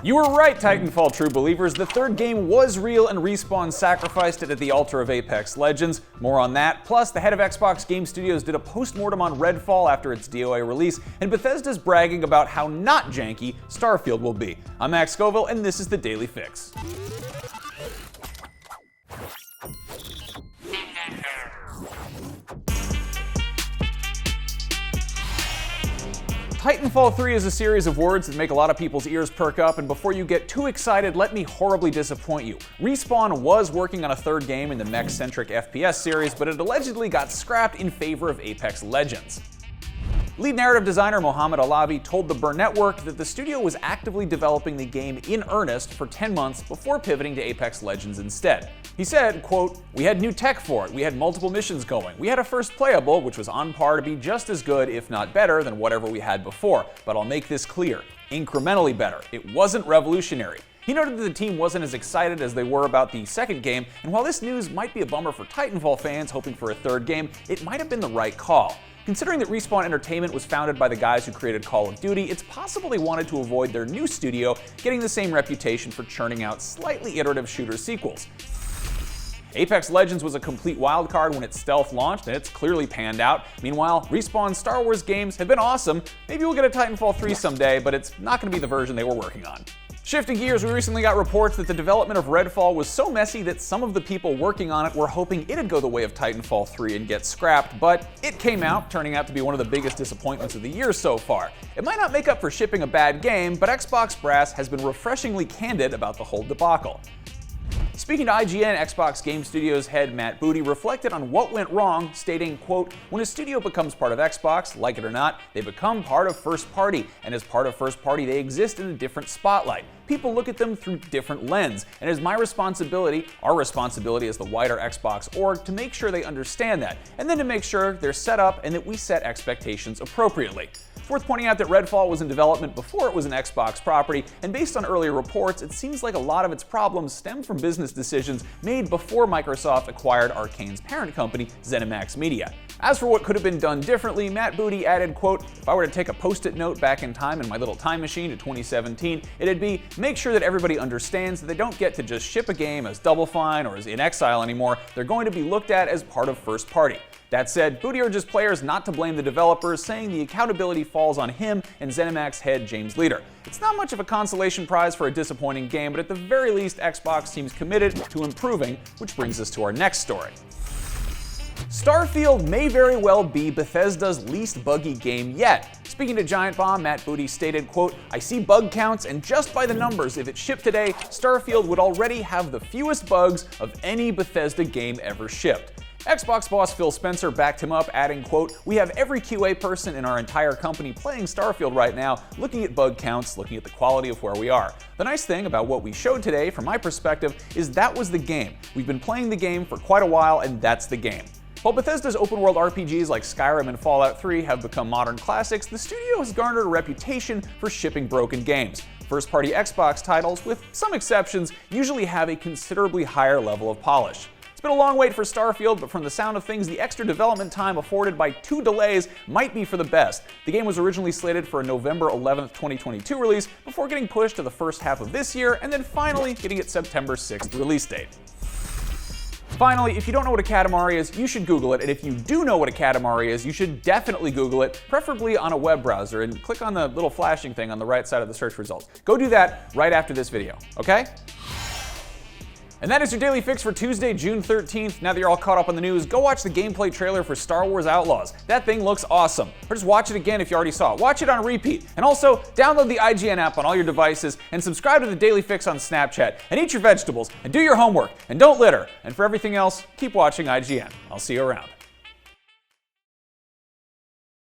You were right, Titanfall true believers. The third game was real and Respawn sacrificed it at the altar of Apex Legends. More on that. Plus, the head of Xbox Game Studios did a post-mortem on Redfall after its DOA release, and Bethesda's bragging about how not janky Starfield will be. I'm Max Scoville, and this is the Daily Fix. Titanfall 3 is a series of words that make a lot of people's ears perk up, and before you get too excited, let me horribly disappoint you. Respawn was working on a third game in the mech-centric FPS series, but it allegedly got scrapped in favor of Apex Legends. Lead narrative designer Mohamed Alavi told the Burn Network that the studio was actively developing the game in earnest for 10 months before pivoting to Apex Legends instead. He said, quote, "We had new tech for it, we had multiple missions going, we had a first playable, which was on par to be just as good, if not better, than whatever we had before. But I'll make this clear, incrementally better. It wasn't revolutionary." He noted that the team wasn't as excited as they were about the second game, and while this news might be a bummer for Titanfall fans hoping for a third game, it might have been the right call. Considering that Respawn Entertainment was founded by the guys who created Call of Duty, it's possible they wanted to avoid their new studio getting the same reputation for churning out slightly iterative shooter sequels. Apex Legends was a complete wildcard when its stealth launched, and it's clearly panned out. Meanwhile, Respawn's Star Wars games have been awesome. Maybe we'll get a Titanfall 3 someday, but it's not going to be the version they were working on. Shifting gears, we recently got reports that the development of Redfall was so messy that some of the people working on it were hoping it'd go the way of Titanfall 3 and get scrapped, but it came out, turning out to be one of the biggest disappointments of the year so far. It might not make up for shipping a bad game, but Xbox brass has been refreshingly candid about the whole debacle. Speaking to IGN, Xbox Game Studios head Matt Booty reflected on what went wrong, stating, quote, "When a studio becomes part of Xbox, like it or not, they become part of First Party, and as part of First Party, they exist in a different spotlight. People look at them through different lens, and it is my responsibility, our responsibility as the wider Xbox org, to make sure they understand that, and then to make sure they're set up and that we set expectations appropriately." It's worth pointing out that Redfall was in development before it was an Xbox property, and based on earlier reports, it seems like a lot of its problems stem from business decisions made before Microsoft acquired Arcane's parent company, ZeniMax Media. As for what could have been done differently, Matt Booty added, quote, "If I were to take a post-it note back in time in my little time machine to 2017, it'd be, make sure that everybody understands that they don't get to just ship a game as Double Fine or as In Exile anymore. They're going to be looked at as part of First Party." That said, Booty urges players not to blame the developers, saying the accountability falls on him and ZeniMax head James Leader. It's not much of a consolation prize for a disappointing game, but at the very least, Xbox seems committed to improving, which brings us to our next story. Starfield may very well be Bethesda's least buggy game yet. Speaking to Giant Bomb, Matt Booty stated, quote, "I see bug counts, and just by the numbers, if it shipped today, Starfield would already have the fewest bugs of any Bethesda game ever shipped." Xbox boss Phil Spencer backed him up, adding, quote, "We have every QA person in our entire company playing Starfield right now, looking at bug counts, looking at the quality of where we are. The nice thing about what we showed today, from my perspective, is that was the game. We've been playing the game for quite a while, and that's the game." While Bethesda's open-world RPGs like Skyrim and Fallout 3 have become modern classics, the studio has garnered a reputation for shipping broken games. First-party Xbox titles, with some exceptions, usually have a considerably higher level of polish. It's been a long wait for Starfield, but from the sound of things, the extra development time afforded by 2 delays might be for the best. The game was originally slated for a November 11th, 2022 release, before getting pushed to the first half of this year, and then finally getting its September 6th release date. Finally, if you don't know what a Katamari is, you should Google it, and if you do know what a Katamari is, you should definitely Google it, preferably on a web browser, and click on the little flashing thing on the right side of the search results. Go do that right after this video, okay? And that is your Daily Fix for Tuesday, June 13th. Now that you're all caught up on the news, go watch the gameplay trailer for Star Wars Outlaws. That thing looks awesome. Or just watch it again if you already saw it. Watch it on repeat. And also, download the IGN app on all your devices and subscribe to the Daily Fix on Snapchat. And eat your vegetables and do your homework and don't litter. And for everything else, keep watching IGN. I'll see you around.